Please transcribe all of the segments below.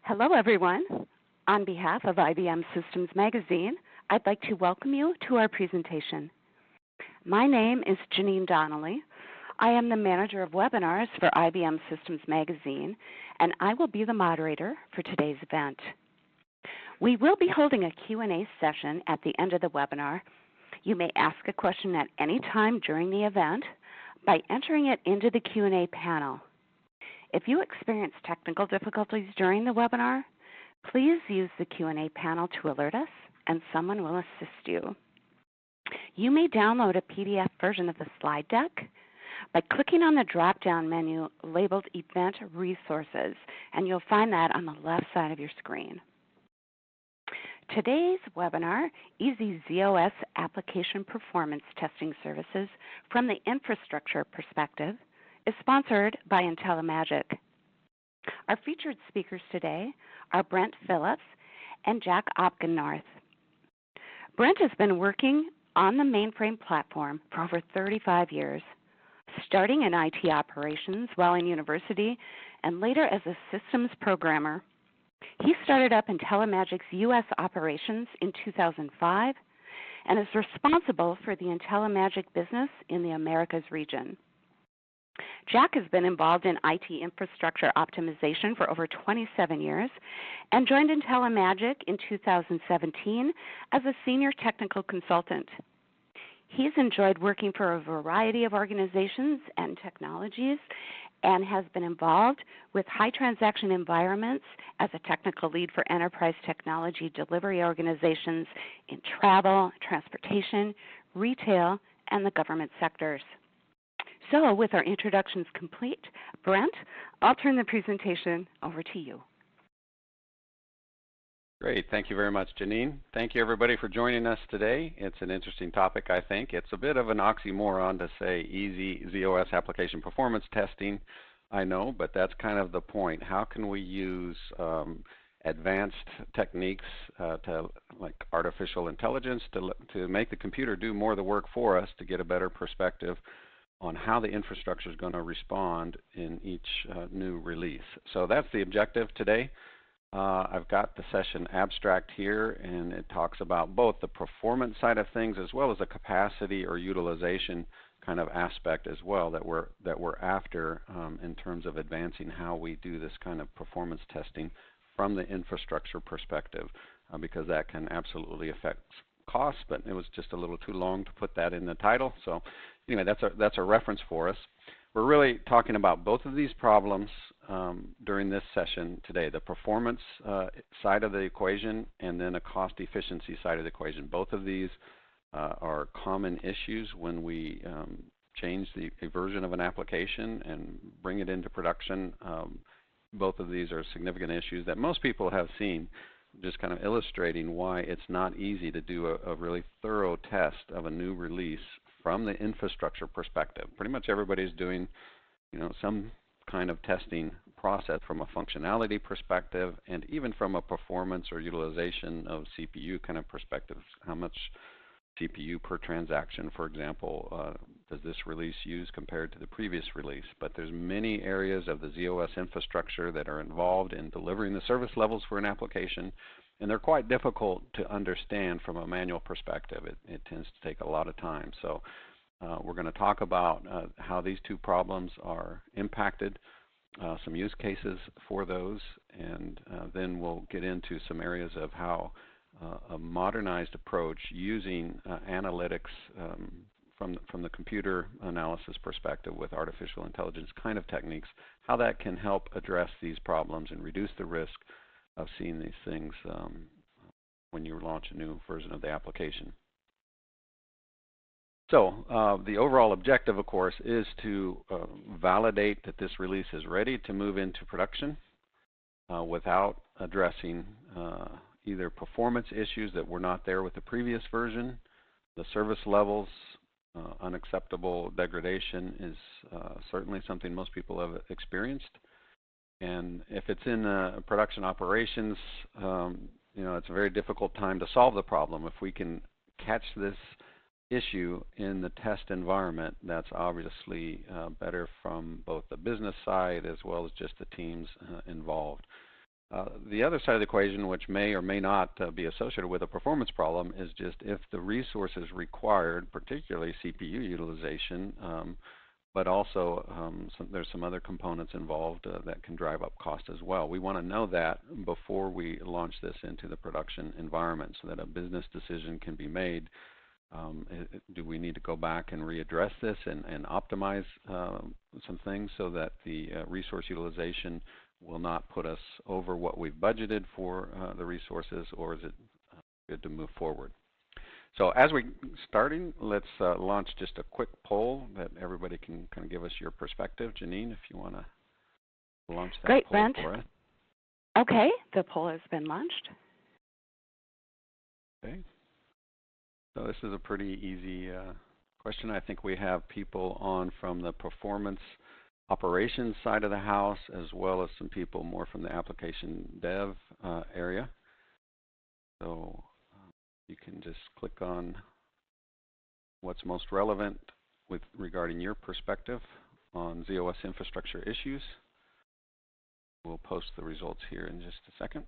Hello, everyone. On behalf of IBM Systems Magazine, I'd like to welcome you to our presentation. My name is Janine Donnelly. I am the Manager of Webinars for IBM Systems Magazine, and I will be the moderator for today's event. We will be holding a Q&A session at the end of the webinar. You may ask a question at any time during the event by entering it into the Q&A panel. If you experience technical difficulties during the webinar, please use the Q&A panel to alert us, and someone will assist you. You may download a PDF version of the slide deck by clicking on the drop-down menu labeled Event Resources, and you'll find that on the left side of your screen. Today's webinar, Easy ZOS Application Performance Testing Services from the Infrastructure Perspective, is sponsored by IntelliMagic. Our featured speakers today are Brent Phillips and Jack Opgennorth. Brent has been working on the mainframe platform for over 35 years, starting in IT operations while in university and later as a systems programmer. He started up IntelliMagic's U.S. operations in 2005 and is responsible for the IntelliMagic business in the Americas region. Jack has been involved in IT infrastructure optimization for over 27 years and joined IntelliMagic in 2017 as a senior technical consultant. He's enjoyed working for a variety of organizations and technologies and has been involved with high transaction environments as a technical lead for enterprise technology delivery organizations in travel, transportation, retail, and the government sectors. So with our introductions complete, Brent, I'll turn the presentation over to you. Great. Thank you very much, Janine. Thank you, everybody, for joining us today. It's an interesting topic, I think. It's a bit of an oxymoron to say easy ZOS application performance testing, I know, but that's kind of the point. How can we use advanced techniques like artificial intelligence to make the computer do more of the work for us to get a better perspective on how the infrastructure is going to respond in each new release. So that's the objective today. I've got the session abstract here, and it talks about both the performance side of things as well as the capacity or utilization kind of aspect as well that we're after in terms of advancing how we do this kind of performance testing from the infrastructure perspective, because that can absolutely affect costs, but it was just a little too long to put that in the title. So anyway, that's a reference for us. We're really talking about both of these problems during this session today, the performance side of the equation and then a cost efficiency side of the equation. Both of these are common issues when we change a version of an application and bring it into production. Both of these are significant issues that most people have seen, just kind of illustrating why it's not easy to do a really thorough test of a new release from the infrastructure perspective. Pretty much everybody's doing, some kind of testing process from a functionality perspective and even from a performance or utilization of CPU kind of perspectives. How much CPU per transaction, for example, does this release use compared to the previous release? But there's many areas of the ZOS infrastructure that are involved in delivering the service levels for an application, and they're quite difficult to understand from a manual perspective. It tends to take a lot of time. So we're going to talk about how these two problems are impacted, some use cases for those, and then we'll get into some areas of how a modernized approach using analytics from the computer analysis perspective with artificial intelligence kind of techniques, how that can help address these problems and reduce the risk of seeing these things when you launch a new version of the application. So the overall objective, of course, is to validate that this release is ready to move into production without addressing either performance issues that were not there with the previous version, the service levels, unacceptable degradation is certainly something most people have experienced. And if it's in production operations, it's a very difficult time to solve the problem. If we can catch this issue in the test environment, that's obviously better from both the business side as well as just the teams involved. The other side of the equation, which may or may not be associated with a performance problem, is just if the resources required, particularly CPU utilization, but also there's some other components involved that can drive up cost as well. We want to know that before we launch this into the production environment so that a business decision can be made. Do we need to go back and readdress this and optimize some things so that the resource utilization will not put us over what we've budgeted for the resources, or is it good to move forward? So as we're starting, let's launch just a quick poll that everybody can kind of give us your perspective. Janine, if you want to launch that Great, poll Brent. for us. Okay, the poll has been launched. Okay. So this is a pretty easy question. I think we have people on from the performance operations side of the house, as well as some people more from the application dev area. So you can just click on what's most relevant regarding your perspective on ZOS infrastructure issues. We'll post the results here in just a second.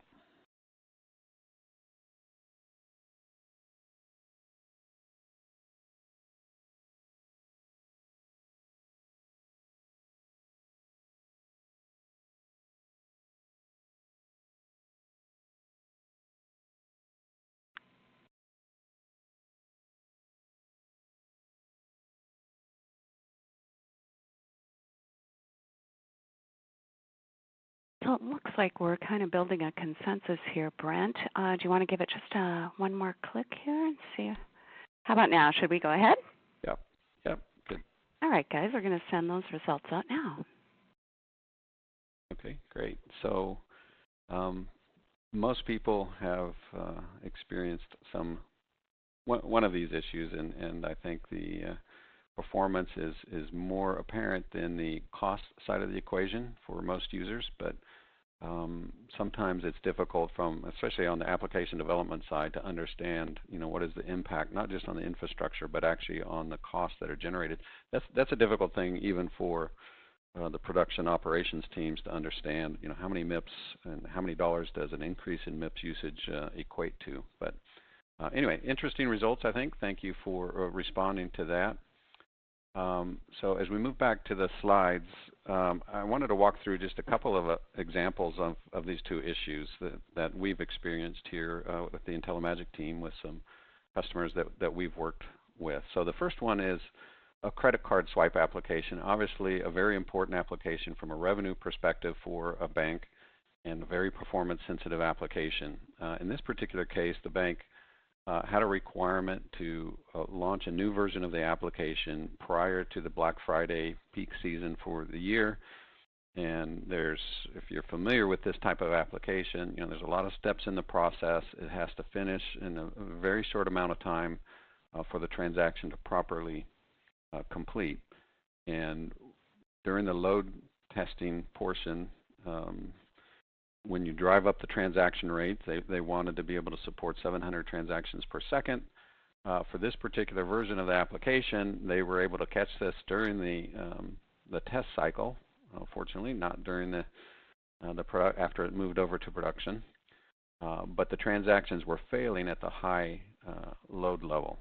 So it looks like we're kind of building a consensus here, Brent. Do you want to give it just one more click here and see? How about now? Should we go ahead? Yep, good. All right, guys, we're going to send those results out now. Okay, great. So most people have experienced one of these issues, and I think the performance is more apparent than the cost side of the equation for most users, but sometimes it's difficult especially on the application development side, to understand, what is the impact, not just on the infrastructure, but actually on the costs that are generated. That's a difficult thing even for the production operations teams to understand, how many MIPS and how many dollars does an increase in MIPS usage equate to. But anyway, interesting results, I think. Thank you for responding to that. So as we move back to the slides, I wanted to walk through just a couple of examples of these two issues that we've experienced here with the IntelliMagic team with some customers that we've worked with. So the first one is a credit card swipe application, obviously a very important application from a revenue perspective for a bank, and a very performance sensitive application. In this particular case, the bank had a requirement to launch a new version of the application prior to the Black Friday peak season for the year. And if you're familiar with this type of application, there's a lot of steps in the process. It has to finish in a very short amount of time for the transaction to properly complete. And during the load testing portion, when you drive up the transaction rate, they wanted to be able to support 700 transactions per second. For this particular version of the application, they were able to catch this during the test cycle. Fortunately, not during after it moved over to production. But the transactions were failing at the high load level.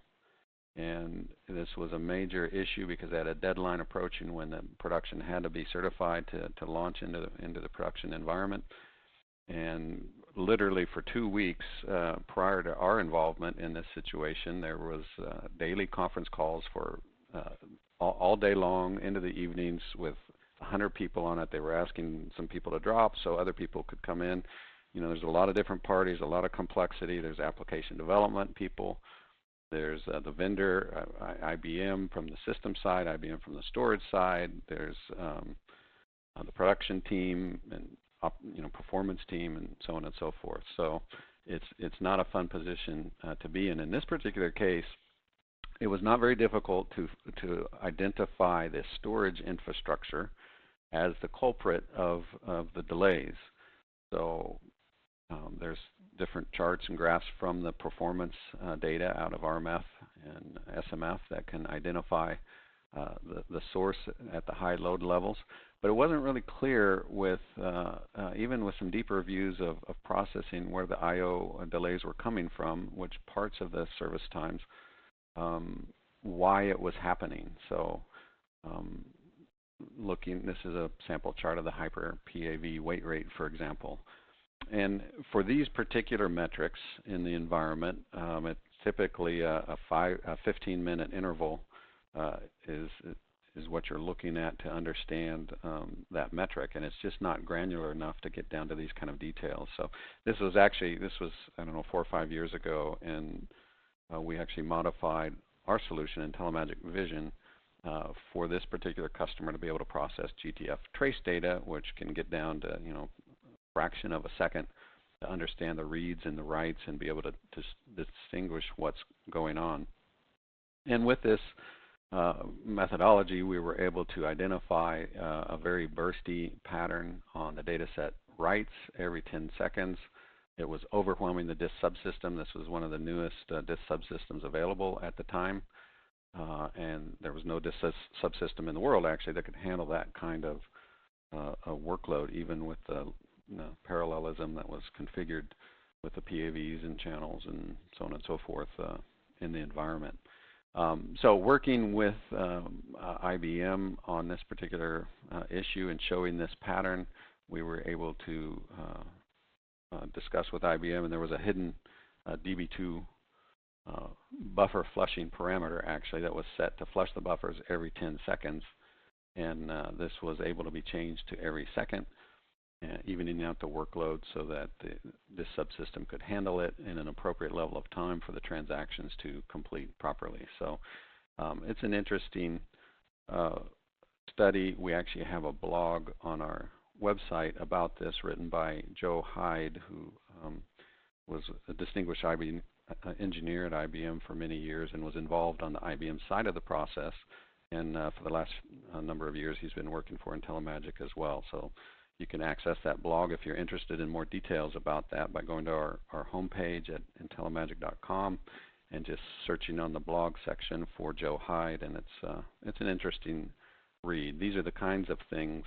And this was a major issue because they had a deadline approaching when the production had to be certified to launch into the production environment. And literally for 2 weeks prior to our involvement in this situation, there was daily conference calls for all day long into the evenings with 100 people on it. They were asking some people to drop so other people could come in. There's a lot of different parties, a lot of complexity. There's application development people. There's the vendor, IBM from the system side, IBM from the storage side. There's the production team and performance team, and so on and so forth. So it's not a fun position to be in. In this particular case, it was not very difficult to identify the storage infrastructure as the culprit of the delays. So there's different charts and graphs from the performance data out of RMF and SMF that can identify the source at the high load levels. But it wasn't really clear with even with some deeper views of processing where the I/O delays were coming from, which parts of the service times, why it was happening. So this is a sample chart of the Hyper PAV wait rate, for example. And for these particular metrics in the environment, it's typically a 15-minute interval is what you're looking at to understand that metric, and it's just not granular enough to get down to these kind of details. So this was I don't know, 4 or 5 years ago, and we actually modified our solution in Telemagic Vision for this particular customer to be able to process GTF trace data, which can get down to a fraction of a second to understand the reads and the writes and be able to distinguish what's going on. And with this methodology, we were able to identify a very bursty pattern on the data set writes every 10 seconds. It was overwhelming the disk subsystem. This was one of the newest disk subsystems available at the time. And there was no disk subsystem in the world, actually, that could handle that kind of a workload, even with the parallelism that was configured with the PAVs and channels and so on and so forth in the environment. So working with IBM on this particular issue and showing this pattern, we were able to discuss with IBM, and there was a hidden DB2 buffer flushing parameter actually that was set to flush the buffers every 10 seconds, and this was able to be changed to every second, evening out the workload so that this subsystem could handle it in an appropriate level of time for the transactions to complete properly. So it's an interesting study. We actually have a blog on our website about this written by Joe Hyde, who was a distinguished IBM engineer at IBM for many years and was involved on the IBM side of the process. And for the last number of years, he's been working for Intellimagic as well. So you can access that blog if you're interested in more details about that by going to our homepage at intellimagic.com and just searching on the blog section for Joe Hyde, and it's an interesting read. These are the kinds of things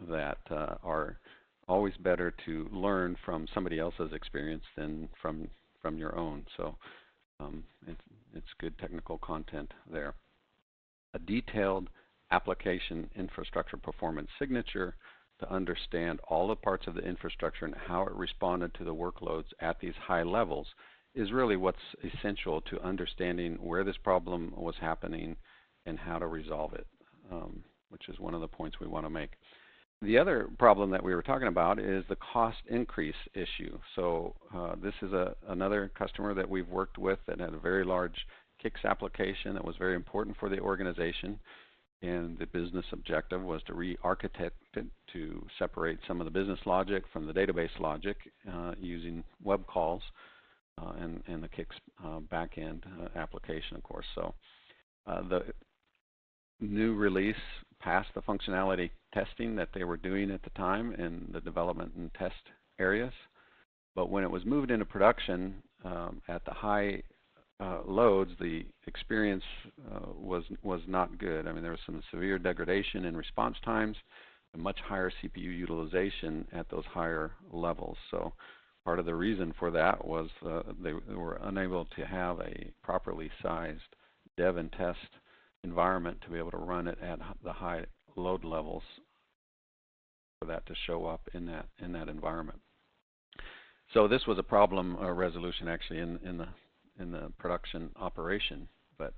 that are always better to learn from somebody else's experience than from your own. So it's good technical content there. A detailed application infrastructure performance signature to understand all the parts of the infrastructure and how it responded to the workloads at these high levels is really what's essential to understanding where this problem was happening and how to resolve it, which is one of the points we want to make. The other problem that we were talking about is the cost increase issue. So this is another customer that we've worked with that had a very large KICS application that was very important for the organization. And the business objective was to re-architect it to separate some of the business logic from the database logic using web calls and the KICS backend application, of course. So the new release passed the functionality testing that they were doing at the time in the development and test areas. But when it was moved into production at the high loads, the experience was not good. I mean, there was some severe degradation in response times and much higher CPU utilization at those higher levels. So part of the reason for that was they were unable to have a properly sized dev and test environment to be able to run it at the high load levels for that to show up in that environment. So this was a problem resolution actually in the production operation, but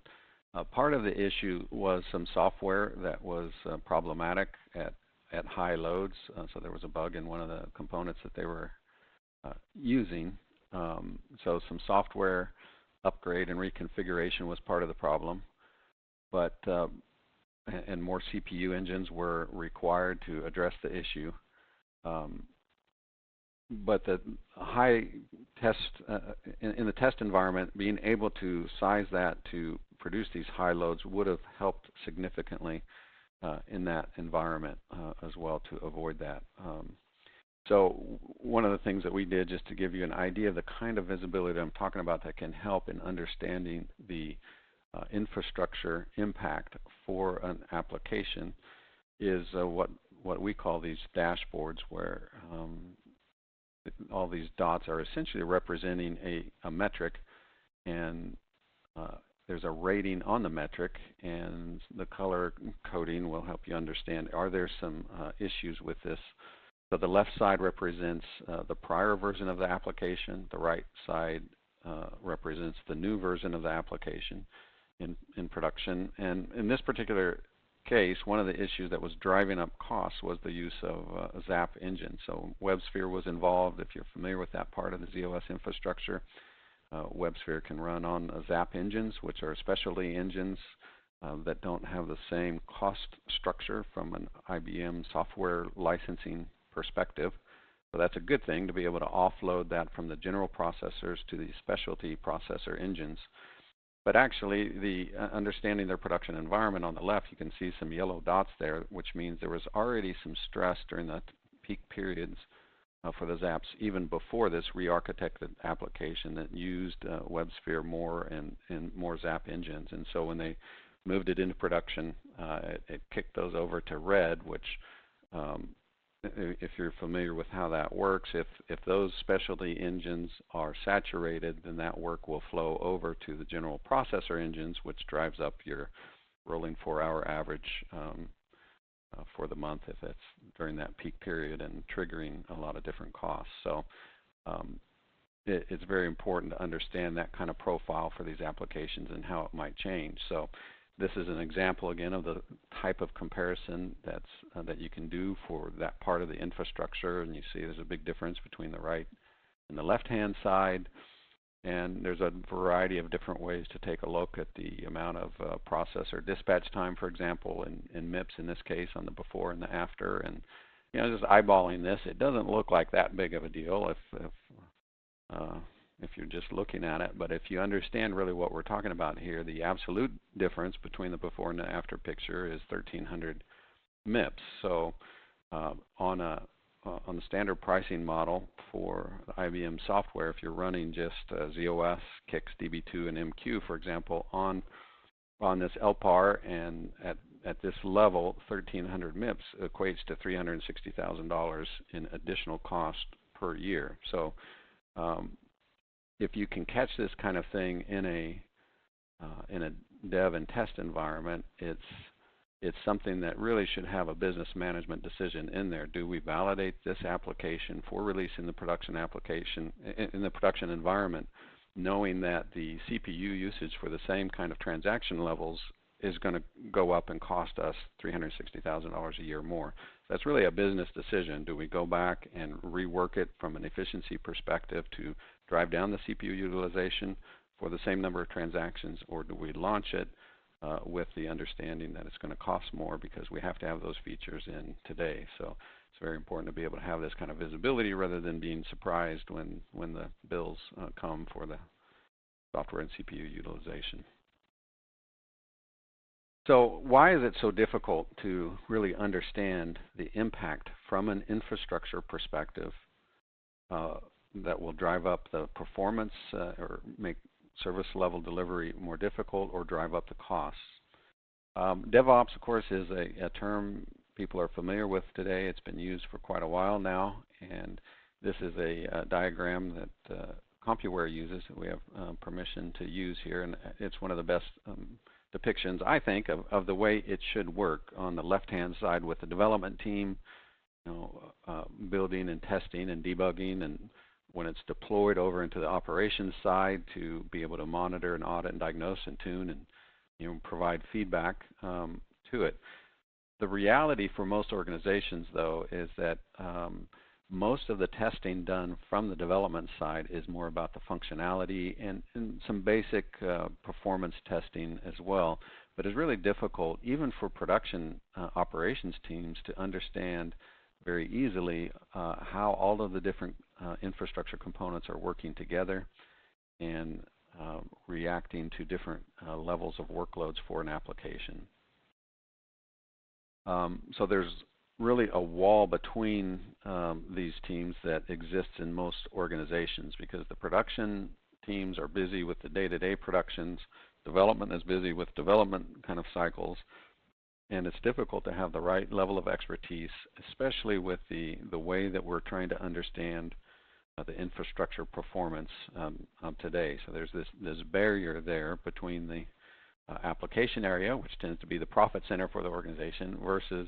part of the issue was some software that was problematic at high loads. So there was a bug in one of the components that they were using. So some software upgrade and reconfiguration was part of the problem, but and more CPU engines were required to address the issue. But the high test, in the test environment, being able to size that to produce these high loads would have helped significantly in that environment as well to avoid that. So one of the things that we did, just to give you an idea of the kind of visibility that I'm talking about that can help in understanding the infrastructure impact for an application is what we call these dashboards, where all these dots are essentially representing a metric, and there's a rating on the metric, and the color coding will help you understand, are there some issues with this? So the left side represents the prior version of the application. The right side represents the new version of the application in production. And in this particular case, one of the issues that was driving up costs was the use of a ZAP engine. So WebSphere was involved. If you're familiar with that part of the ZOS infrastructure, WebSphere can run on ZAP engines, which are specialty engines that don't have the same cost structure from an IBM software licensing perspective. So that's a good thing, to be able to offload that from the general processors to the specialty processor engines. But actually, the understanding their production environment on the left, you can see some yellow dots there, which means there was already some stress during the peak periods for the ZAPs, even before this re-architected application that used WebSphere more and more ZAP engines. And so when they moved it into production, it kicked those over to red, which if you're familiar with how that works, if those specialty engines are saturated, then that work will flow over to the general processor engines, which drives up your rolling 4-hour average for the month if it's during that peak period, and triggering a lot of different costs. So it's very important to understand that kind of profile for these applications and how it might change. So this is an example again of the type of comparison that you can do for that part of the infrastructure, and you see there's a big difference between the right and the left-hand side, and there's a variety of different ways to take a look at the amount of processor dispatch time, for example, in MIPS in this case, on the before and the after. And just eyeballing this, it doesn't look like that big of a deal if you're just looking at it. But if you understand really what we're talking about here, the absolute difference between the before and the after picture is 1,300 MIPS. So on the standard pricing model for IBM software, if you're running just ZOS, CICS, DB2, and MQ, for example, on this LPAR, and at this level, 1,300 MIPS equates to $360,000 in additional cost per year. So if you can catch this kind of thing in a dev and test environment, it's something that really should have a business management decision in there. Do we validate this application for release in the production application, in the production environment, knowing that the CPU usage for the same kind of transaction levels is going to go up and cost us $360,000 a year more? That's really a business decision. Do we go back and rework it from an efficiency perspective to drive down the CPU utilization for the same number of transactions, or do we launch it with the understanding that it's going to cost more because we have to have those features in today? So it's very important to be able to have this kind of visibility rather than being surprised when the bills come for the software and CPU utilization. So why is it so difficult to really understand the impact from an infrastructure perspective that will drive up the performance or make service level delivery more difficult, or drive up the costs? DevOps, of course, is a term people are familiar with today. It's been used for quite a while now, and this is a diagram that CompuWare uses that we have permission to use here, and it's one of the best depictions, I think, of the way it should work. On the left-hand side with the development team, building and testing and debugging, and when it's deployed over into the operations side to be able to monitor and audit and diagnose and tune and provide feedback to it. The reality for most organizations, though, is that most of the testing done from the development side is more about the functionality and some basic performance testing as well. But it's really difficult, even for production operations teams, to understand very easily how all of the different infrastructure components are working together and reacting to different levels of workloads for an application. So there's really a wall between these teams that exists in most organizations, because the production teams are busy with the day-to-day productions. development is busy with development kind of cycles, and it's difficult to have the right level of expertise, especially with the way that we're trying to understand the infrastructure performance today. So there's this barrier there between the application area, which tends to be the profit center for the organization, versus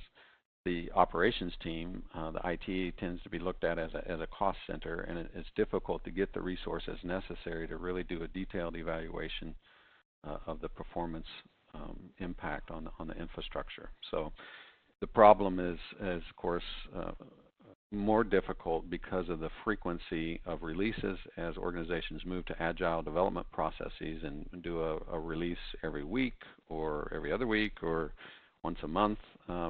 the operations team. The IT tends to be looked at as a cost center, and it's difficult to get the resources necessary to really do a detailed evaluation of the performance impact on the infrastructure. So the problem is of course, more difficult because of the frequency of releases as organizations move to agile development processes and do a release every week or every other week or once a month.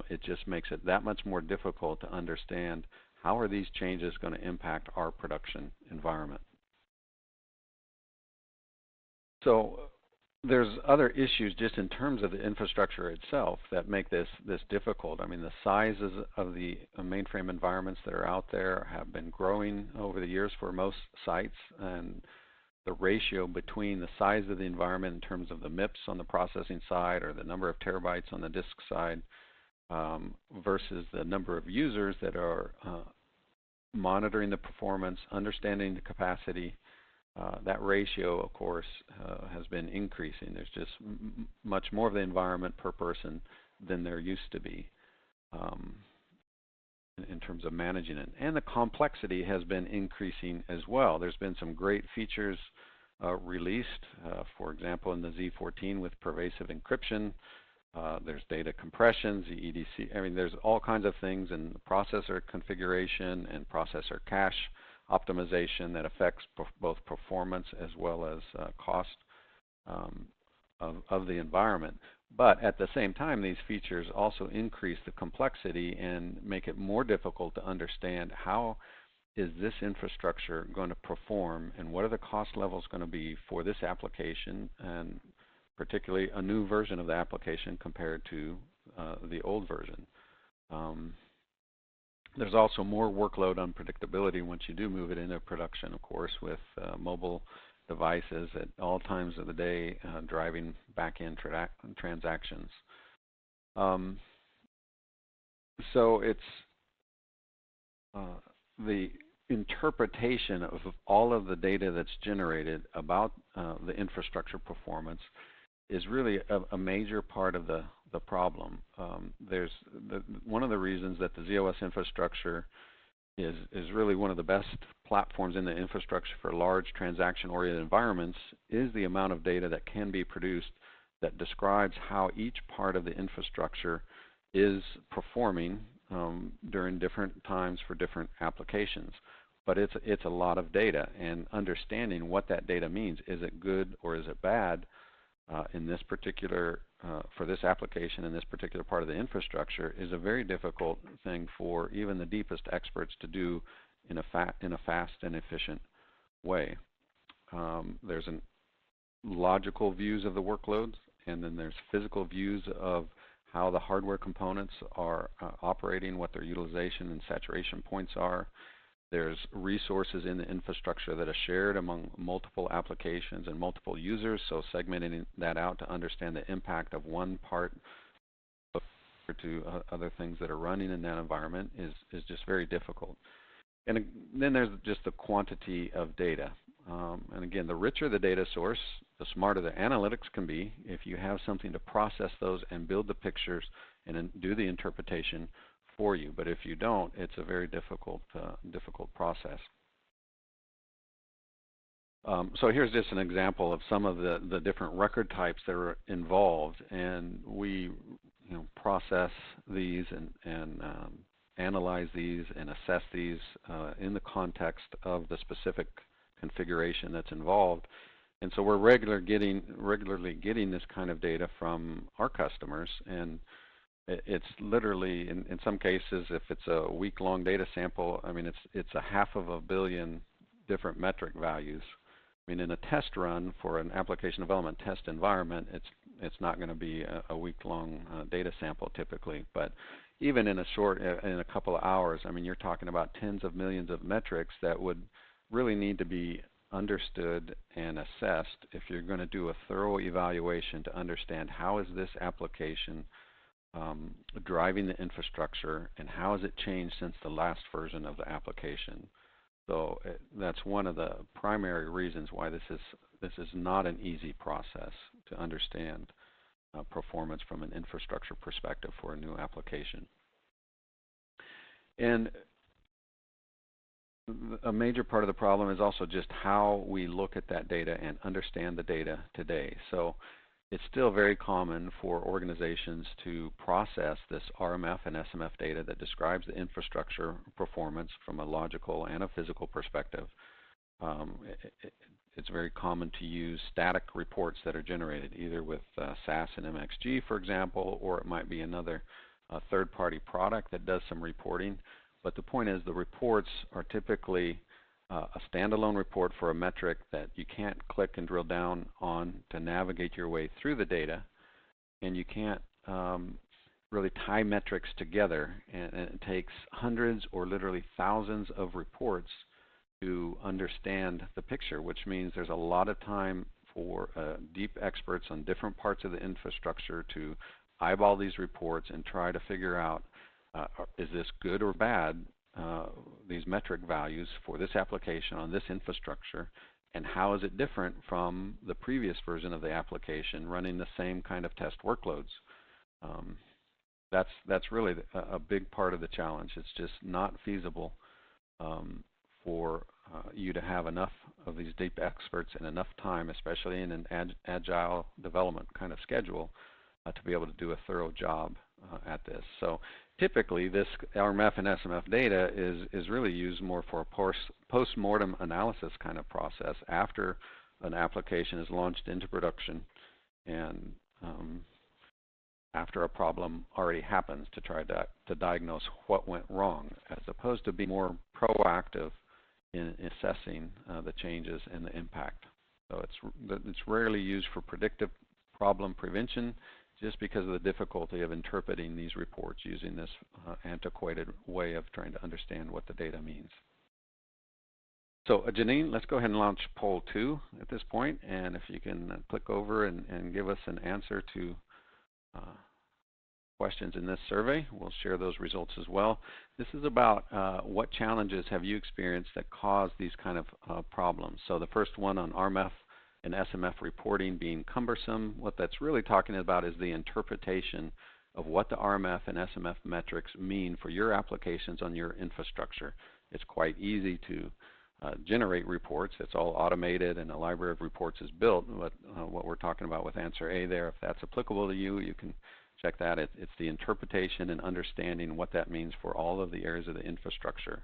It just makes it that much more difficult to understand how are these changes going to impact our production environment. So there's other issues just in terms of the infrastructure itself that make this difficult. I mean, the sizes of the mainframe environments that are out there have been growing over the years for most sites, and the ratio between the size of the environment in terms of the MIPS on the processing side or the number of terabytes on the disk side versus the number of users that are monitoring the performance, understanding the capacity, that ratio, of course, has been increasing. There's just much more of the environment per person than there used to be in terms of managing it. And the complexity has been increasing as well. There's been some great features released, for example, in the Z14 with pervasive encryption. There's data compression, ZEDC. I mean, there's all kinds of things in processor configuration and processor cache optimization that affects both performance as well as cost of the environment. But at the same time, these features also increase the complexity and make it more difficult to understand how is this infrastructure going to perform and what are the cost levels going to be for this application, and particularly a new version of the application compared to the old version. There's also more workload unpredictability once you do move it into production, of course, with mobile devices at all times of the day driving back-end transactions. So it's the interpretation of all of the data that's generated about the infrastructure performance is really a major part of the problem. There's one of the reasons that the ZOS infrastructure is really one of the best platforms in the infrastructure for large transaction-oriented environments is the amount of data that can be produced that describes how each part of the infrastructure is performing during different times for different applications. But it's a lot of data, and understanding what that data means, is it good or is it bad in this particular, for this application in this particular part of the infrastructure, is a very difficult thing for even the deepest experts to do in a fast and efficient way. There's logical views of the workloads, and then there's physical views of how the hardware components are operating, what their utilization and saturation points are. There's resources in the infrastructure that are shared among multiple applications and multiple users, so segmenting that out to understand the impact of one part to other things that are running in that environment is just very difficult. And then there's just the quantity of data. And again, the richer the data source, the smarter the analytics can be if you have something to process those and build the pictures and then do the interpretation for you. But if you don't, it's a very difficult process. So here's just an example of some of the different record types that are involved, and we process these and analyze these and assess these in the context of the specific configuration that's involved. And so we're regularly getting this kind of data from our customers, and it's literally, in some cases, if it's a week-long data sample, I mean, it's a 500 million different metric values. I mean, in a test run for an application development test environment, it's not going to be a week-long data sample typically, but even in a couple of hours, I mean, you're talking about tens of millions of metrics that would really need to be understood and assessed if you're going to do a thorough evaluation to understand how is this application driving the infrastructure and how has it changed since the last version of the application. So that's one of the primary reasons why this is not an easy process to understand performance from an infrastructure perspective for a new application. And a major part of the problem is also just how we look at that data and understand the data today. So it's still very common for organizations to process this RMF and SMF data that describes the infrastructure performance from a logical and a physical perspective. It's very common to use static reports that are generated either with SAS and MXG, for example, or it might be another third-party product that does some reporting. But the point is the reports are typically a standalone report for a metric that you can't click and drill down on to navigate your way through the data, and you can't really tie metrics together, and it takes hundreds or literally thousands of reports to understand the picture, which means there's a lot of time for deep experts on different parts of the infrastructure to eyeball these reports and try to figure out is this good or bad, these metric values for this application on this infrastructure, and how is it different from the previous version of the application running the same kind of test workloads. That's really a big part of the challenge. It's just not feasible for you to have enough of these deep experts and enough time, especially in an agile development kind of schedule, to be able to do a thorough job at this. So typically this RMF and SMF data is really used more for a post-mortem analysis kind of process after an application is launched into production and after a problem already happens to try to diagnose what went wrong, as opposed to being more proactive in assessing the changes and the impact. So it's rarely used for predictive problem prevention, just because of the difficulty of interpreting these reports using this antiquated way of trying to understand what the data means. So Janine, let's go ahead and launch poll 2 at this point, and if you can click over and give us an answer to questions in this survey, we'll share those results as well. This is about what challenges have you experienced that cause these kind of problems. So the first one on RMF and SMF reporting being cumbersome. What that's really talking about is the interpretation of what the RMF and SMF metrics mean for your applications on your infrastructure. It's quite easy to generate reports. It's all automated and a library of reports is built. But what we're talking about with answer A there, if that's applicable to you, you can check that. It's the interpretation and understanding what that means for all of the areas of the infrastructure.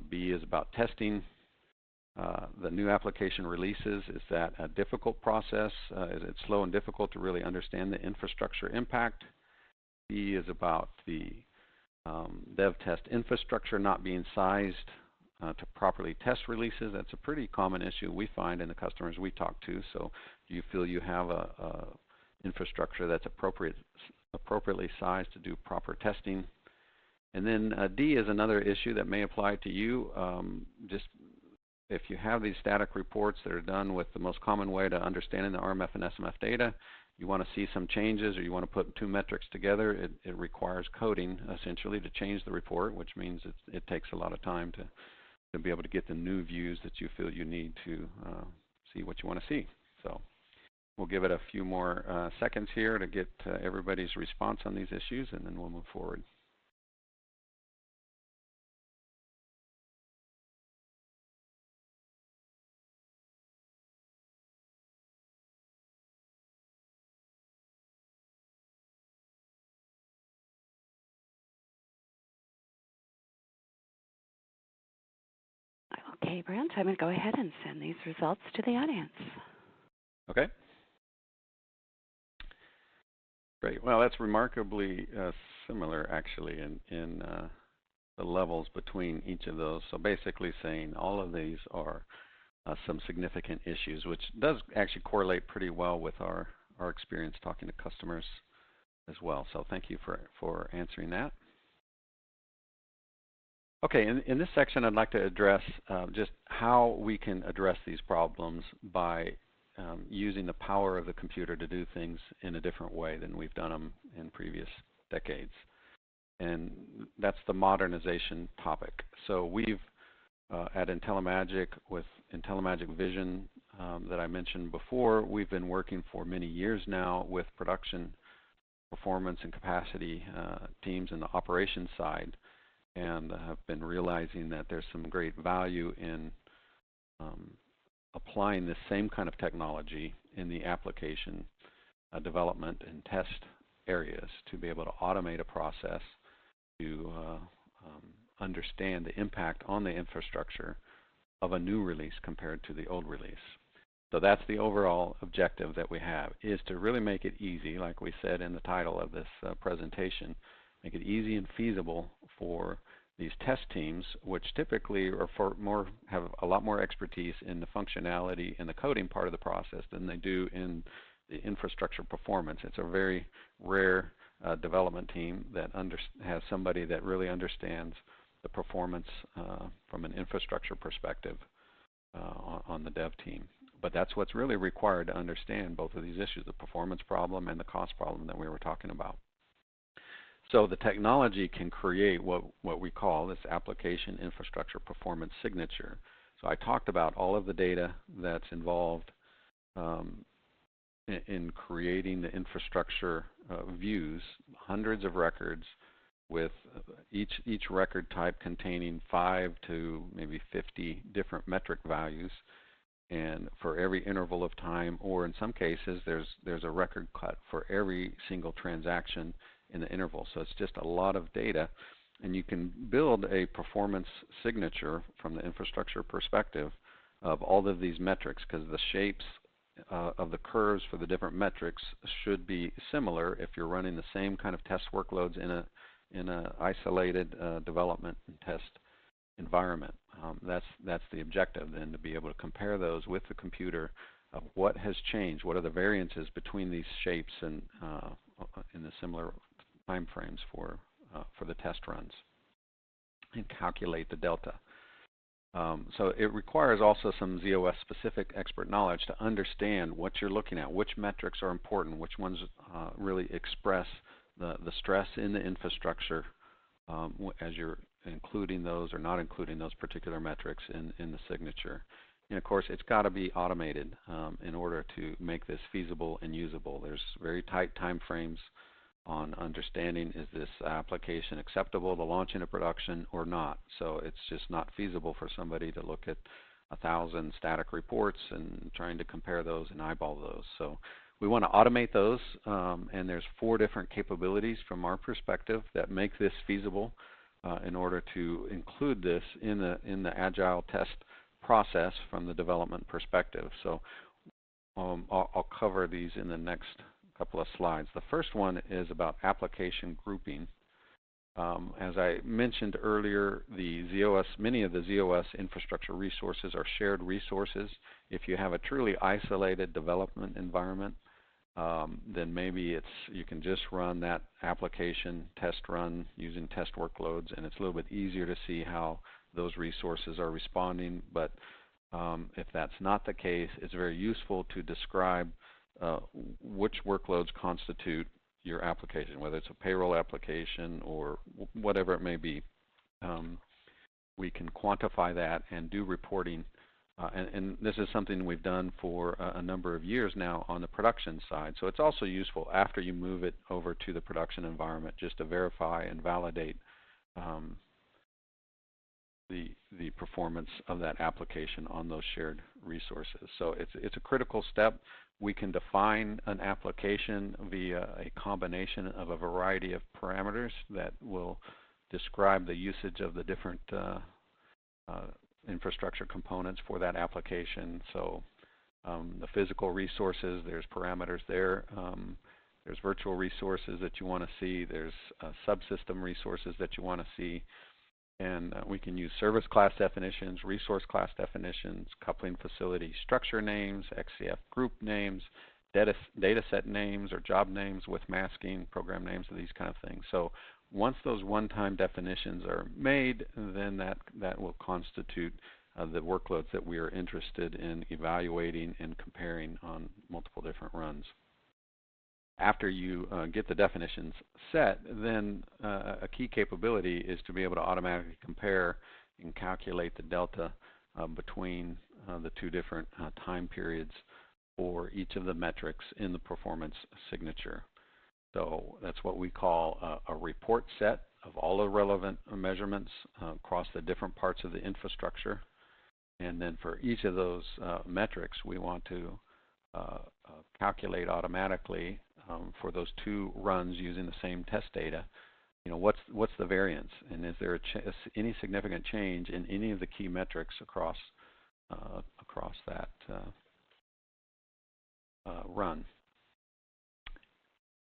B is about testing. The new application releases, is that a difficult process? Is it slow and difficult to really understand the infrastructure impact? B is about the dev test infrastructure not being sized to properly test releases. That's a pretty common issue we find in the customers we talk to. So do you feel you have a infrastructure that's appropriately sized to do proper testing? And then D is another issue that may apply to you. Just if you have these static reports that are done with the most common way to understanding the RMF and SMF data, you want to see some changes or you want to put two metrics together, it requires coding essentially to change the report, which means it takes a lot of time to be able to get the new views that you feel you need to see what you want to see. So we'll give it a few more seconds here to get everybody's response on these issues, and then we'll move forward. Okay, Brent, I'm going to go ahead and send these results to the audience. Okay. Great. Well, that's remarkably similar, actually, in the levels between each of those. So basically saying all of these are some significant issues, which does actually correlate pretty well with our experience talking to customers as well. So thank you for answering that. Okay, in this section I'd like to address just how we can address these problems by using the power of the computer to do things in a different way than we've done them in previous decades. And that's the modernization topic. So we've, at IntelliMagic, with IntelliMagic Vision that I mentioned before, we've been working for many years now with production performance and capacity teams in the operations side, and have been realizing that there's some great value in applying this same kind of technology in the application development and test areas to be able to automate a process to understand the impact on the infrastructure of a new release compared to the old release. So that's the overall objective that we have, is to really make it easy, like we said in the title of this presentation, make it easy and feasible for these test teams, which typically are have a lot more expertise in the functionality and the coding part of the process than they do in the infrastructure performance. It's a very rare development team that has somebody that really understands the performance from an infrastructure perspective on the dev team. But that's what's really required to understand both of these issues, the performance problem and the cost problem that we were talking about. So the technology can create what we call this application infrastructure performance signature. So I talked about all of the data that's involved in creating the infrastructure views, hundreds of records with each record type containing 5 to maybe 50 different metric values, and for every interval of time, or in some cases there's a record cut for every single transaction in the interval. So it's just a lot of data, and you can build a performance signature from the infrastructure perspective of all of these metrics, because the shapes of the curves for the different metrics should be similar if you're running the same kind of test workloads in a isolated development and test environment. That's the objective then, to be able to compare those with the computer of what has changed, what are the variances between these shapes and in the similar time frames for the test runs, and calculate the delta. So it requires also some ZOS specific expert knowledge to understand what you're looking at, which metrics are important, which ones really express the stress in the infrastructure as you're including those or not including those particular metrics in the signature. And of course, it's got to be automated in order to make this feasible and usable. There's very tight time frames on understanding, is this application acceptable to launch into production or not. So it's just not feasible for somebody to look at 1,000 static reports and trying to compare those and eyeball those. So we want to automate those, and there's 4 different capabilities from our perspective that make this feasible in order to include this in the agile test process from the development perspective. So I'll cover these in the next couple of slides. The first one is about application grouping. As I mentioned earlier, many of the ZOS infrastructure resources are shared resources. If you have a truly isolated development environment, then maybe you can just run that application test run using test workloads, and it's a little bit easier to see how those resources are responding. But if that's not the case, it's very useful to describe which workloads constitute your application, whether it's a payroll application or whatever it may be. We can quantify that and do reporting, and this is something we've done for a number of years now on the production side. So it's also useful after you move it over to the production environment, just to verify and validate the performance of that application on those shared resources. So it's a critical step. We can define an application via a combination of a variety of parameters that will describe the usage of the different infrastructure components for that application. So the physical resources, there's parameters there. There's virtual resources that you want to see. There's subsystem resources that you want to see. And we can use service class definitions, resource class definitions, coupling facility structure names, XCF group names, data set names or job names with masking, program names, these kind of things. So once those one-time definitions are made, then that will constitute the workloads that we are interested in evaluating and comparing on multiple different runs. After you get the definitions set, then a key capability is to be able to automatically compare and calculate the delta between the two different time periods for each of the metrics in the performance signature. So that's what we call a report set of all the relevant measurements across the different parts of the infrastructure. And then for each of those metrics, we want to calculate automatically for those two runs using the same test data. What's the variance, and is there any significant change in any of the key metrics across that run?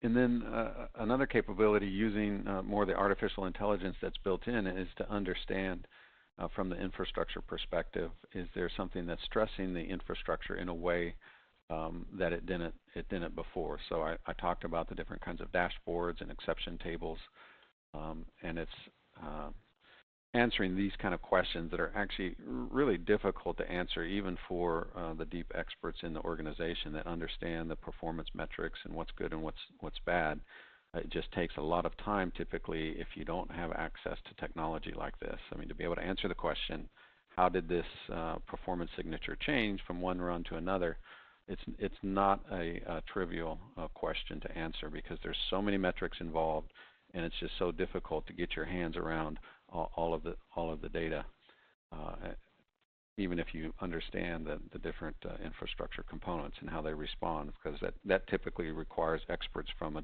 And then another capability using more of the artificial intelligence that's built in is to understand from the infrastructure perspective, is there something that's stressing the infrastructure in a way that it didn't before. So I talked about the different kinds of dashboards and exception tables, and it's answering these kind of questions that are actually really difficult to answer even for the deep experts in the organization that understand the performance metrics and what's good and what's bad. It just takes a lot of time typically if you don't have access to technology like this. I mean, to be able to answer the question, how did this performance signature change from one run to another? It's not a trivial question to answer because there's so many metrics involved, and it's just so difficult to get your hands around all of the data, even if you understand the different infrastructure components and how they respond, because that typically requires experts from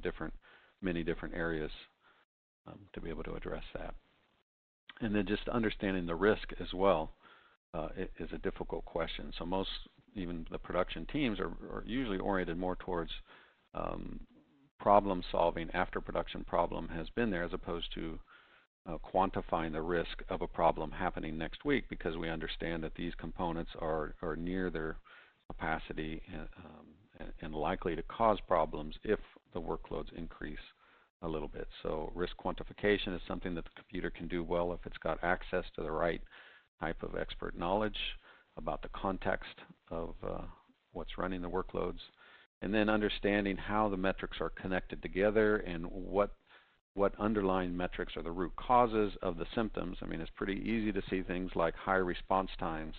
many different areas to be able to address that. And then just understanding the risk as well is a difficult question. So even the production teams are usually oriented more towards problem solving after production problem has been there, as opposed to quantifying the risk of a problem happening next week, because we understand that these components are near their capacity and likely to cause problems if the workloads increase a little bit. So risk quantification is something that the computer can do well if it's got access to the right type of expert knowledge about the context of what's running the workloads, and then understanding how the metrics are connected together and what underlying metrics are the root causes of the symptoms. I mean, it's pretty easy to see things like high response times,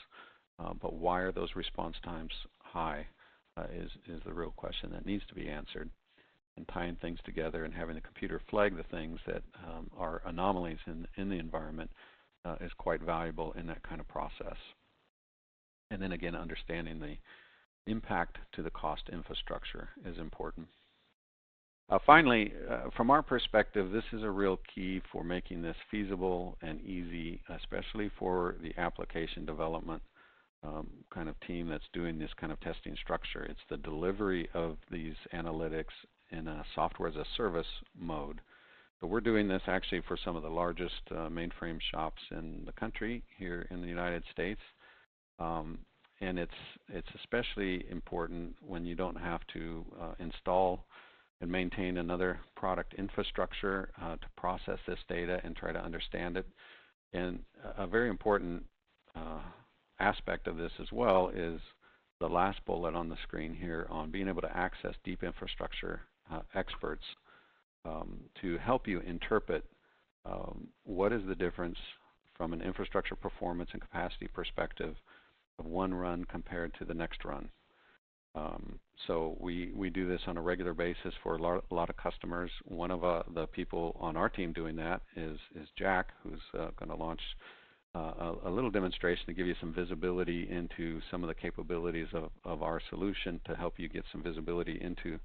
but why are those response times high is the real question that needs to be answered. And tying things together and having the computer flag the things that are anomalies in the environment is quite valuable in that kind of process. And then again, understanding the impact to the cost infrastructure is important. Finally, from our perspective, this is a real key for making this feasible and easy, especially for the application development kind of team that's doing this kind of testing structure. It's the delivery of these analytics in a software as a service mode. So we're doing this actually for some of the largest mainframe shops in the country here in the United States. And it's especially important when you don't have to install and maintain another product infrastructure to process this data and try to understand it. And a very important aspect of this as well is the last bullet on the screen here on being able to access deep infrastructure experts to help you interpret what is the difference from an infrastructure performance and capacity perspective of one run compared to the next run. So we do this on a regular basis for a lot of customers. One of the people on our team doing that is Jack, who's going to launch a little demonstration to give you some visibility into some of the capabilities of our solution to help you get some visibility into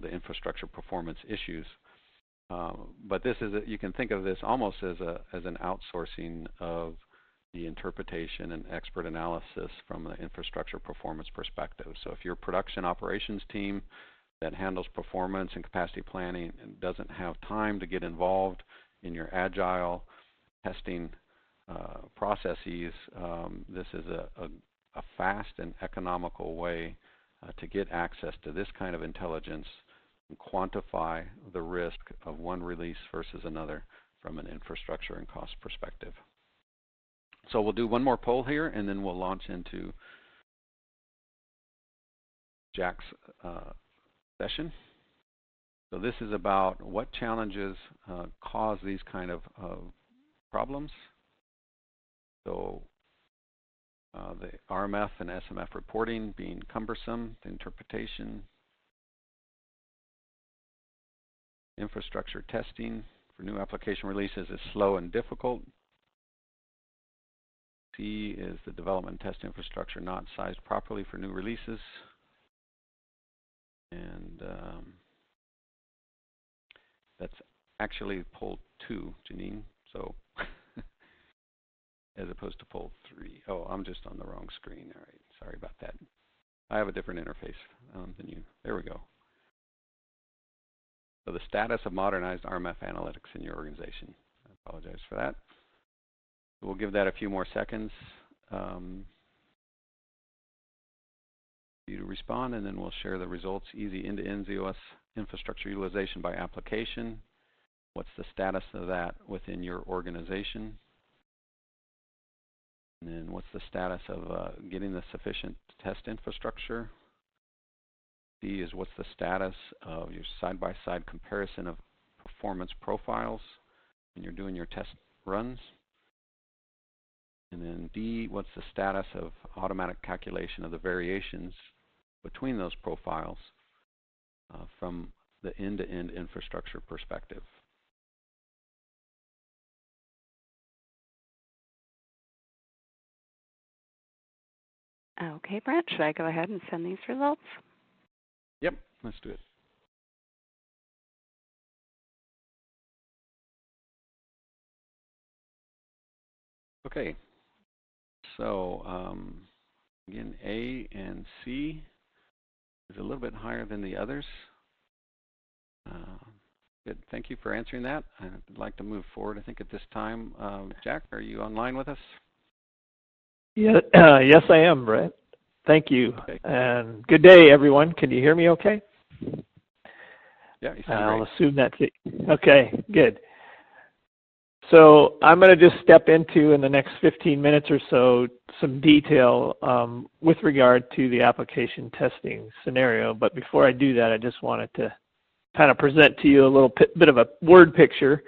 the infrastructure performance issues. But this is you can think of this almost as an outsourcing of the interpretation and expert analysis from the infrastructure performance perspective. So if your production operations team that handles performance and capacity planning and doesn't have time to get involved in your agile testing processes, this is a fast and economical way to get access to this kind of intelligence and quantify the risk of one release versus another from an infrastructure and cost perspective. So we'll do one more poll here, and then we'll launch into Jack's session. So this is about what challenges cause these kind of problems. So the RMF and SMF reporting being cumbersome, the interpretation, infrastructure testing for new application releases is slow and difficult. C is the development test infrastructure not sized properly for new releases. And that's actually poll 2, Janine, so as opposed to poll 3. Oh, I'm just on the wrong screen. All right, sorry about that. I have a different interface than you. There we go. So the status of modernized RMF analytics in your organization. I apologize for that. We'll give that a few more seconds for you to respond, and then we'll share the results. Easy end-to-end ZOS infrastructure utilization by application. What's the status of that within your organization? And then what's the status of getting the sufficient test infrastructure? D is what's the status of your side-by-side comparison of performance profiles when you're doing your test runs? And then D, what's the status of automatic calculation of the variations between those profiles from the end-to-end infrastructure perspective? Okay, Brent, should I go ahead and send these results? Yep, let's do it. Okay, so again, A and C is a little bit higher than the others. Good, thank you for answering that. I'd like to move forward, I think, at this time. Jack, are you online with us? Yeah, yes, I am, Brett. Thank you. Okay. And good day, everyone. Can you hear me okay? Yeah, you sound great. I'll assume that's it. Okay, good. So I'm going to just step into, in the next 15 minutes or so, some detail with regard to the application testing scenario. But before I do that, I just wanted to kind of present to you a little bit of a word picture.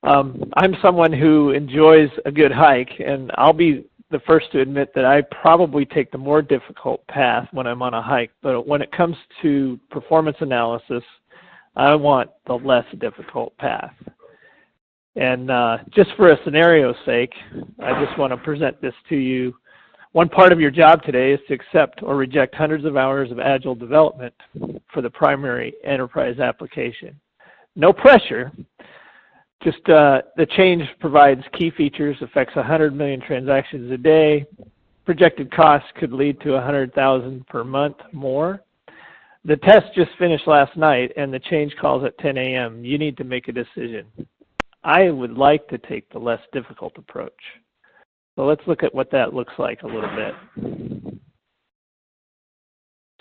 I'm someone who enjoys a good hike, and I'll be the first to admit that I probably take the more difficult path when I'm on a hike. But when it comes to performance analysis, I want the less difficult path. And just for a scenario's sake, I just want to present this to you. One part of your job today is to accept or reject hundreds of hours of Agile development for the primary enterprise application. No pressure, just the change provides key features, affects 100 million transactions a day. Projected costs could lead to 100,000 per month more. The test just finished last night and the change calls at 10 a.m. You need to make a decision. I would like to take the less difficult approach. So let's look at what that looks like a little bit.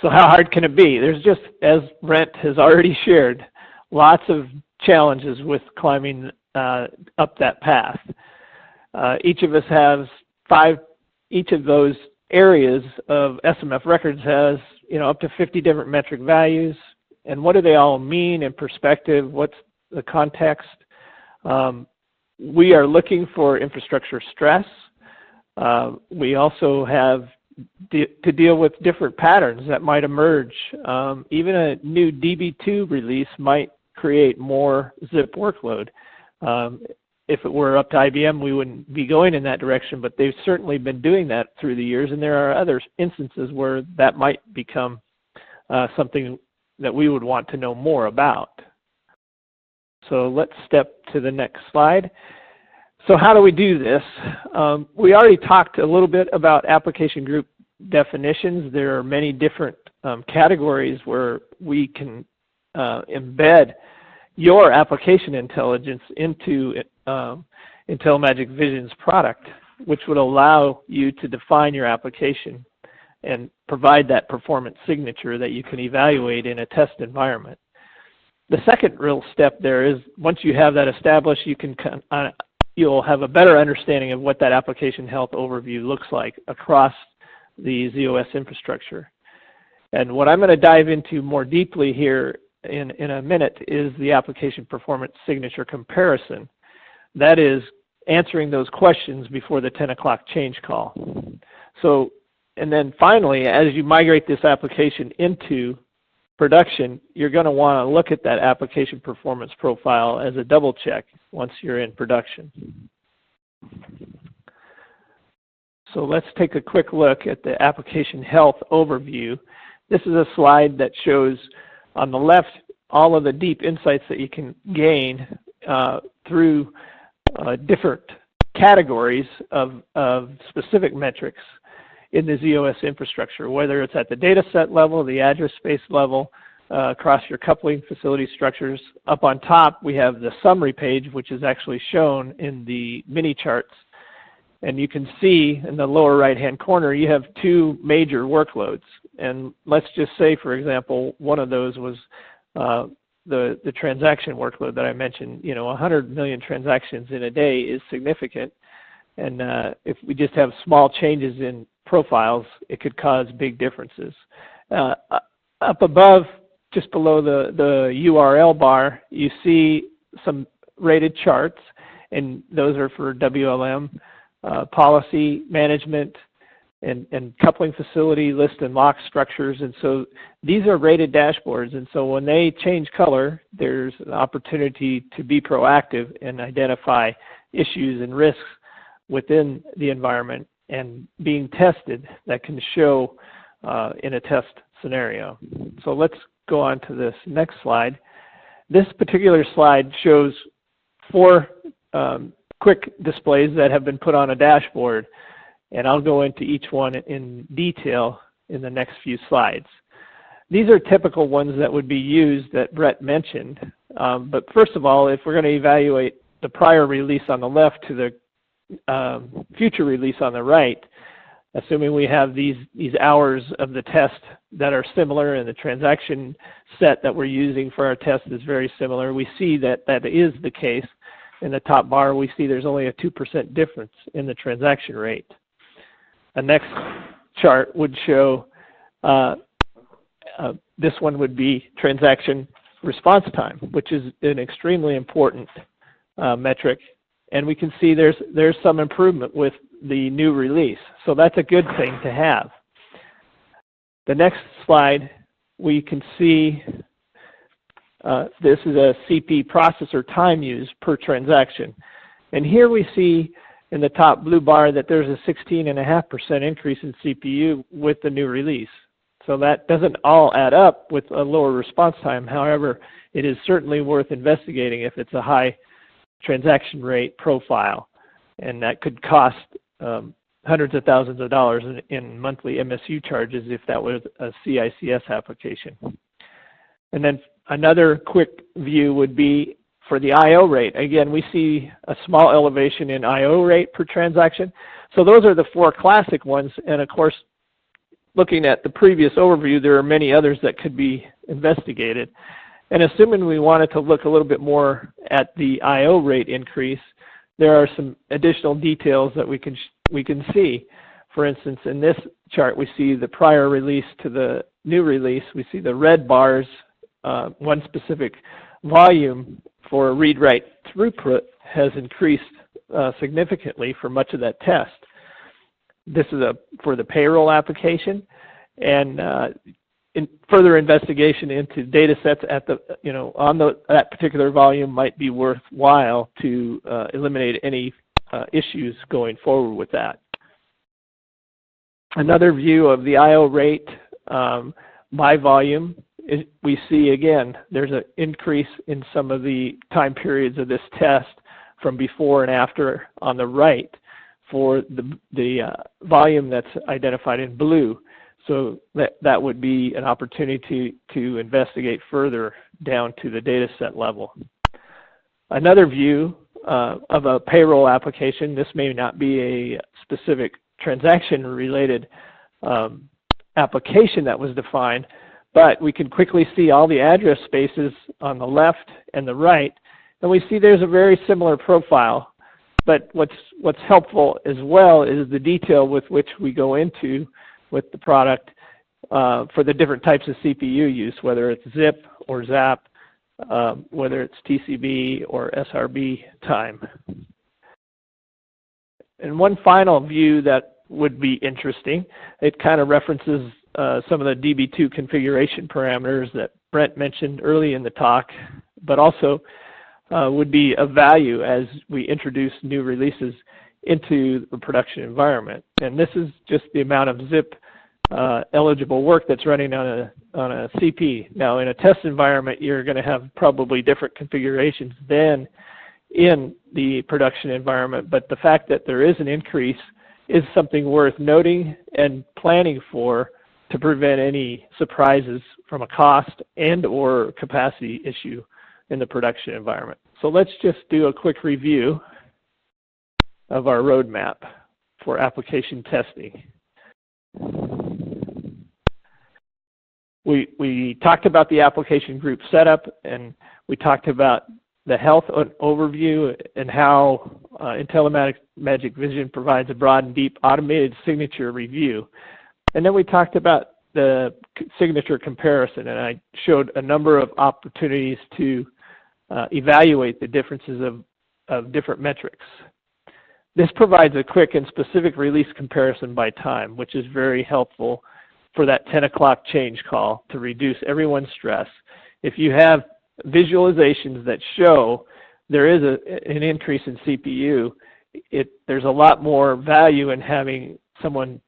So how hard can it be? There's just, as Brent has already shared, lots of challenges with climbing up that path. Each of us has each of those areas of SMF records has, up to 50 different metric values. And what do they all mean in perspective? What's the context? We are looking for infrastructure stress. We also have to deal with different patterns that might emerge. Even a new DB2 release might create more zip workload. If it were up to IBM, we wouldn't be going in that direction, but they've certainly been doing that through the years, and there are other instances where that might become something that we would want to know more about. So let's step to the next slide. So how do we do this? We already talked a little bit about application group definitions. There are many different categories where we can embed your application intelligence into IntelliMagic Vision's product, which would allow you to define your application and provide that performance signature that you can evaluate in a test environment. The second real step there is once you have that established, you'll have a better understanding of what that application health overview looks like across the ZOS infrastructure. And what I'm going to dive into more deeply here in a minute is the application performance signature comparison. That is answering those questions before the 10 o'clock change call. So, and then finally, as you migrate this application into production, you're going to want to look at that application performance profile as a double check once you're in production. So let's take a quick look at the application health overview. This is a slide that shows on the left all of the deep insights that you can gain through different categories of specific metrics in the ZOS infrastructure, whether it's at the data set level, the address space level, across your coupling facility structures. Up on top, we have the summary page, which is actually shown in the mini charts. And you can see in the lower right-hand corner, you have two major workloads. And let's just say, for example, one of those was the transaction workload that I mentioned. 100 million transactions in a day is significant. And if we just have small changes in profiles, it could cause big differences. Up above, just below the URL bar, you see some rated charts, and those are for WLM, policy management, and coupling facility list and lock structures. And so these are rated dashboards. And so when they change color, there's an opportunity to be proactive and identify issues and risks within the environment and being tested that can show in a test scenario. So let's go on to this next slide. This particular slide shows 4 quick displays that have been put on a dashboard, and I'll go into each one in detail in the next few slides. These are typical ones that would be used that Brett mentioned, but first of all, if we're going to evaluate the prior release on the left to the future release on the right, assuming we have these hours of the test that are similar and the transaction set that we're using for our test is very similar, we see that that is the case. In the top bar, we see there's only a 2% difference in the transaction rate. The next chart would show, this one would be transaction response time, which is an extremely important metric. And we can see there's some improvement with the new release. So that's a good thing to have. The next slide, we can see this is a CP processor time used per transaction. And here we see in the top blue bar that there's a 16.5% increase in CPU with the new release. So that doesn't all add up with a lower response time. However, it is certainly worth investigating if it's a high transaction rate profile. And that could cost hundreds of thousands of dollars in monthly MSU charges if that was a CICS application. And then another quick view would be for the I/O rate. Again, we see a small elevation in I/O rate per transaction. So those are the 4 classic ones. And of course, looking at the previous overview, there are many others that could be investigated. And assuming we wanted to look a little bit more at the I/O rate increase, there are some additional details that we can see. For instance, in this chart, we see the prior release to the new release. We see the red bars, one specific volume for read-write throughput has increased significantly for much of that test. This is for the payroll application, and in further investigation into data sets at the that particular volume might be worthwhile to eliminate any issues going forward with that. Another view of the I/O rate by volume is we see again there's an increase in some of the time periods of this test from before and after on the right for the volume that's identified in blue. So that would be an opportunity to investigate further down to the data set level. Another view of a payroll application, this may not be a specific transaction related application that was defined, but we can quickly see all the address spaces on the left and the right, and we see there's a very similar profile. But what's helpful as well is the detail with which we go into with the product for the different types of CPU use, whether it's zip or zap, whether it's TCB or SRB time. And one final view that would be interesting, it kind of references some of the DB2 configuration parameters that Brent mentioned early in the talk, but also would be of value as we introduce new releases into the production environment. And this is just the amount of zip eligible work that's running on a CP. Now in a test environment, you're going to have probably different configurations than in the production environment, but the fact that there is an increase is something worth noting and planning for to prevent any surprises from a cost and or capacity issue in the production environment. So let's just do a quick review of our roadmap for application testing. We talked about the application group setup, and we talked about the health overview and how IntelliMagic Vision provides a broad and deep automated signature review. And then we talked about the signature comparison, and I showed a number of opportunities to evaluate the differences of different metrics. This provides a quick and specific release comparison by time, which is very helpful for that 10 o'clock change call to reduce everyone's stress. If you have visualizations that show there is an increase in CPU, there's a lot more value in having someone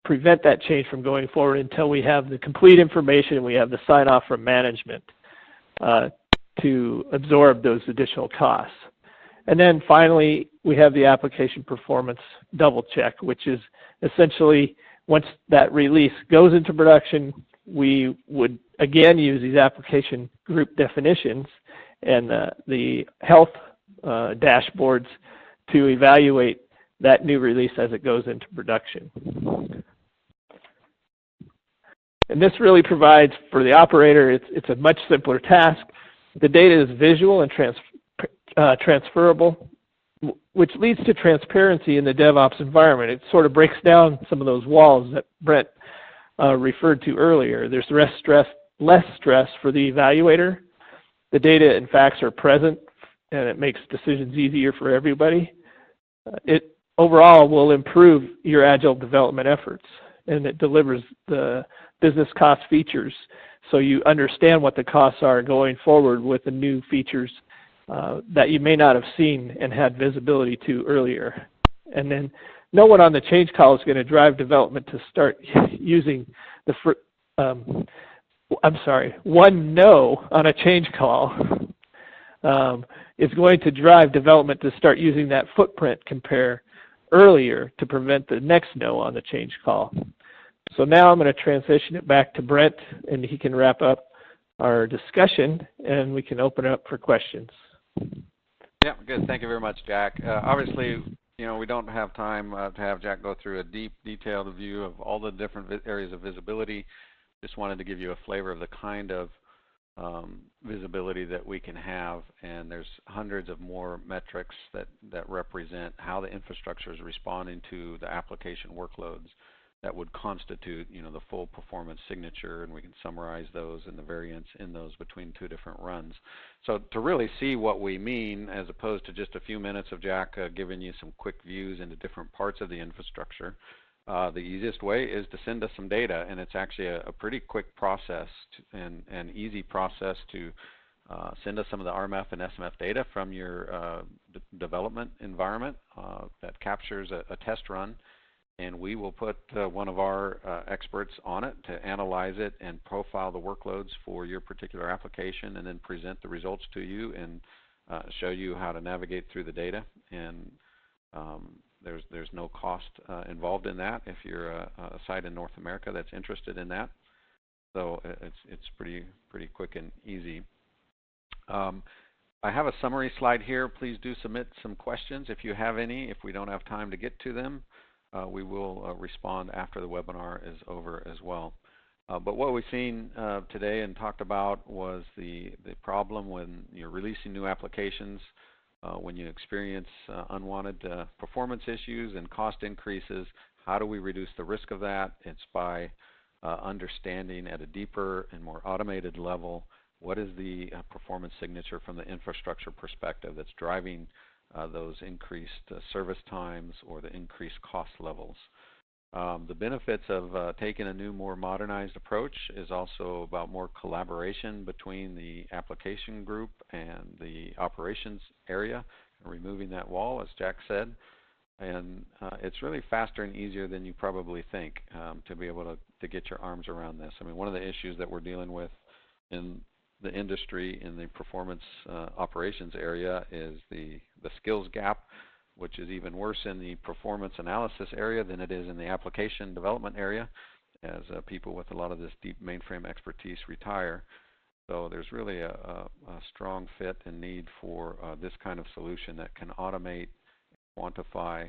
prevent that change from going forward until we have the complete information and we have the sign-off from management to absorb those additional costs. And then finally, we have the application performance double check, which is essentially once that release goes into production, we would again use these application group definitions and the health dashboards to evaluate that new release as it goes into production. And this really provides for the operator, it's a much simpler task. The data is visual and transferable, which leads to transparency in the DevOps environment. It sort of breaks down some of those walls that Brent referred to earlier. There's less stress for the evaluator. The data and facts are present, and it makes decisions easier for everybody. It overall will improve your agile development efforts, and it delivers the business cost features so you understand what the costs are going forward with the new features that you may not have seen and had visibility to earlier. And then no one on the change call is going to drive development to start using the, one no on a change call is going to drive development to start using that footprint compare earlier to prevent the next no on the change call. So now I'm going to transition it back to Brent, and he can wrap up our discussion, and we can open it up for questions. Yeah, good. Thank you very much, Jack. Obviously, we don't have time to have Jack go through a deep, detailed view of all the different areas of visibility. Just wanted to give you a flavor of the kind of visibility that we can have, and there's hundreds of more metrics that represent how the infrastructure is responding to the application workloads that would constitute, the full performance signature, and we can summarize those and the variance in those between two different runs. So to really see what we mean, as opposed to just a few minutes of Jack giving you some quick views into different parts of the infrastructure, the easiest way is to send us some data, and it's actually a pretty quick process and easy process to send us some of the RMF and SMF data from your development environment that captures a test run. And we will put one of our experts on it to analyze it and profile the workloads for your particular application, and then present the results to you and show you how to navigate through the data. And there's no cost involved in that if you're a site in North America that's interested in that. So it's pretty quick and easy. I have a summary slide here. Please do submit some questions if you have any. If we don't have time to get to them, we will respond after the webinar is over as well. But what we've seen today and talked about was the problem when you're releasing new applications, when you experience unwanted performance issues and cost increases. How do we reduce the risk of that? It's by understanding at a deeper and more automated level what is the performance signature from the infrastructure perspective that's driving those increased service times or the increased cost levels. The benefits of taking a new, more modernized approach is also about more collaboration between the application group and the operations area, removing that wall, as Jack said. And it's really faster and easier than you probably think to be able to get your arms around this. I mean, one of the issues that we're dealing with in the industry in the performance operations area is the skills gap, which is even worse in the performance analysis area than it is in the application development area, as people with a lot of this deep mainframe expertise retire. So there's really a strong fit and need for this kind of solution that can automate, quantify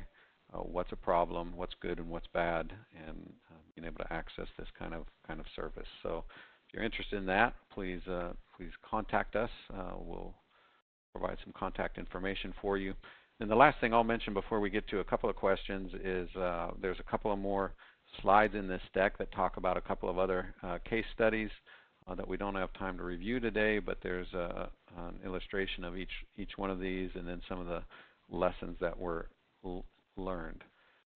what's a problem, what's good and what's bad, and being able to access this kind of service. So if you're interested in that, please contact us. We'll provide some contact information for you. And the last thing I'll mention before we get to a couple of questions is there's a couple of more slides in this deck that talk about a couple of other case studies that we don't have time to review today, but there's an illustration of each one of these and then some of the lessons that were learned.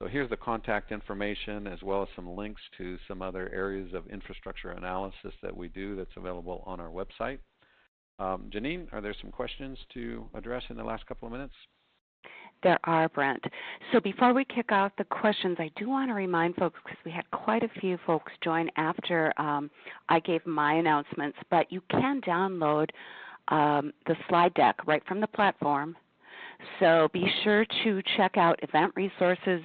So here's the contact information as well as some links to some other areas of infrastructure analysis that we do that's available on our website. Janine, are there some questions to address in the last couple of minutes? There are, Brent. So before we kick off the questions, I do want to remind folks, because we had quite a few folks join after I gave my announcements, but you can download the slide deck right from the platform. So be sure to check out Event Resources.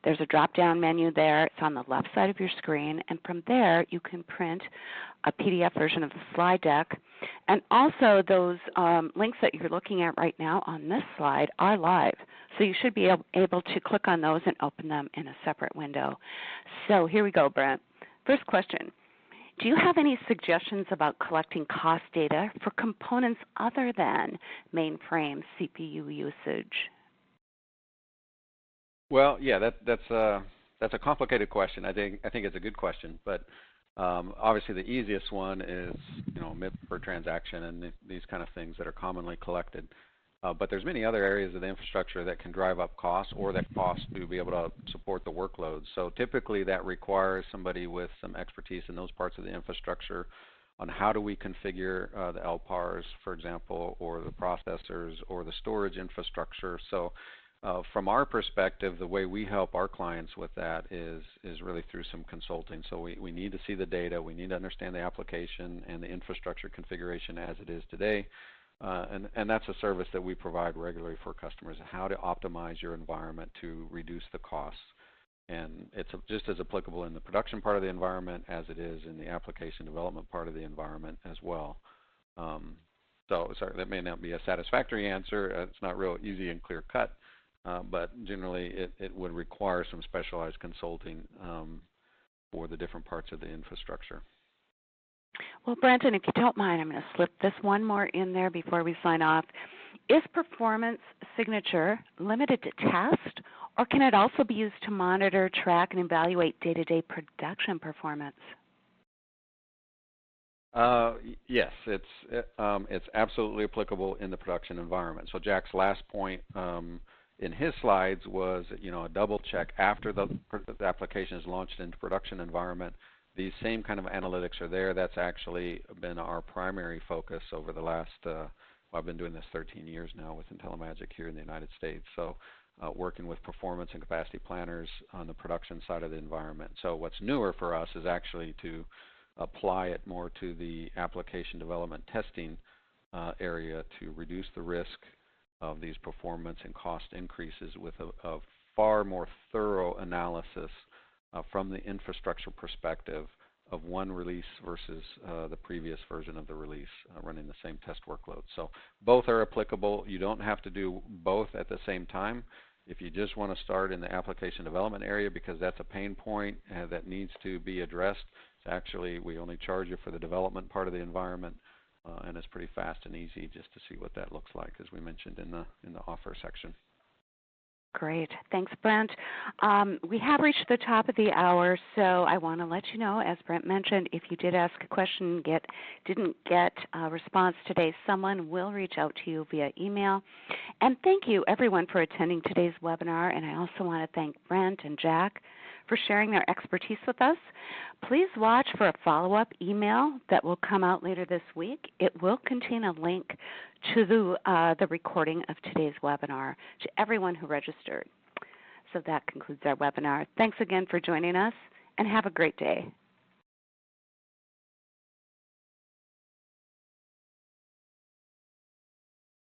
There's a drop-down menu there. It's on the left side of your screen. And from there, you can print a PDF version of the slide deck. And also, those links that you're looking at right now on this slide are live. So you should be able to click on those and open them in a separate window. So here we go, Brent. First question. Do you have any suggestions about collecting cost data for components other than mainframe CPU usage? Well, yeah, that's a complicated question. I think it's a good question, but obviously the easiest one is MIP per transaction and these kind of things that are commonly collected. But there's many other areas of the infrastructure that can drive up costs or that cost to be able to support the workload. So typically that requires somebody with some expertise in those parts of the infrastructure on how do we configure the LPARs, for example, or the processors or the storage infrastructure. So from our perspective, the way we help our clients with that is really through some consulting. So we need to see the data, we need to understand the application and the infrastructure configuration as it is today. And that's a service that we provide regularly for customers, how to optimize your environment to reduce the costs. And it's just as applicable in the production part of the environment as it is in the application development part of the environment as well. So sorry, that may not be a satisfactory answer. It's not real easy and clear cut, but generally it would require some specialized consulting for the different parts of the infrastructure. Well, Brenton, if you don't mind, I'm going to slip this one more in there before we sign off. Is performance signature limited to test, or can it also be used to monitor, track, and evaluate day-to-day production performance? Yes, it's absolutely applicable in the production environment. So Jack's last point in his slides was, a double check after the application is launched into production environment. These same kind of analytics are there. That's actually been our primary focus over the last, I've been doing this 13 years now with IntelliMagic here in the United States. So working with performance and capacity planners on the production side of the environment. So what's newer for us is actually to apply it more to the application development testing area to reduce the risk of these performance and cost increases with a far more thorough analysis from the infrastructure perspective of one release versus the previous version of the release running the same test workload. So both are applicable. You don't have to do both at the same time. If you just want to start in the application development area because that's a pain point that needs to be addressed, actually, we only charge you for the development part of the environment, and it's pretty fast and easy just to see what that looks like, as we mentioned in the offer section. Great. Thanks, Brent. We have reached the top of the hour, so I want to let you know, as Brent mentioned, if you did ask a question and didn't get a response today, someone will reach out to you via email. And thank you, everyone, for attending today's webinar. And I also want to thank Brent and Jack for sharing their expertise with us. Please watch for a follow-up email that will come out later this week. It will contain a link to the recording of today's webinar to everyone who registered. So that concludes our webinar. Thanks again for joining us, and have a great day.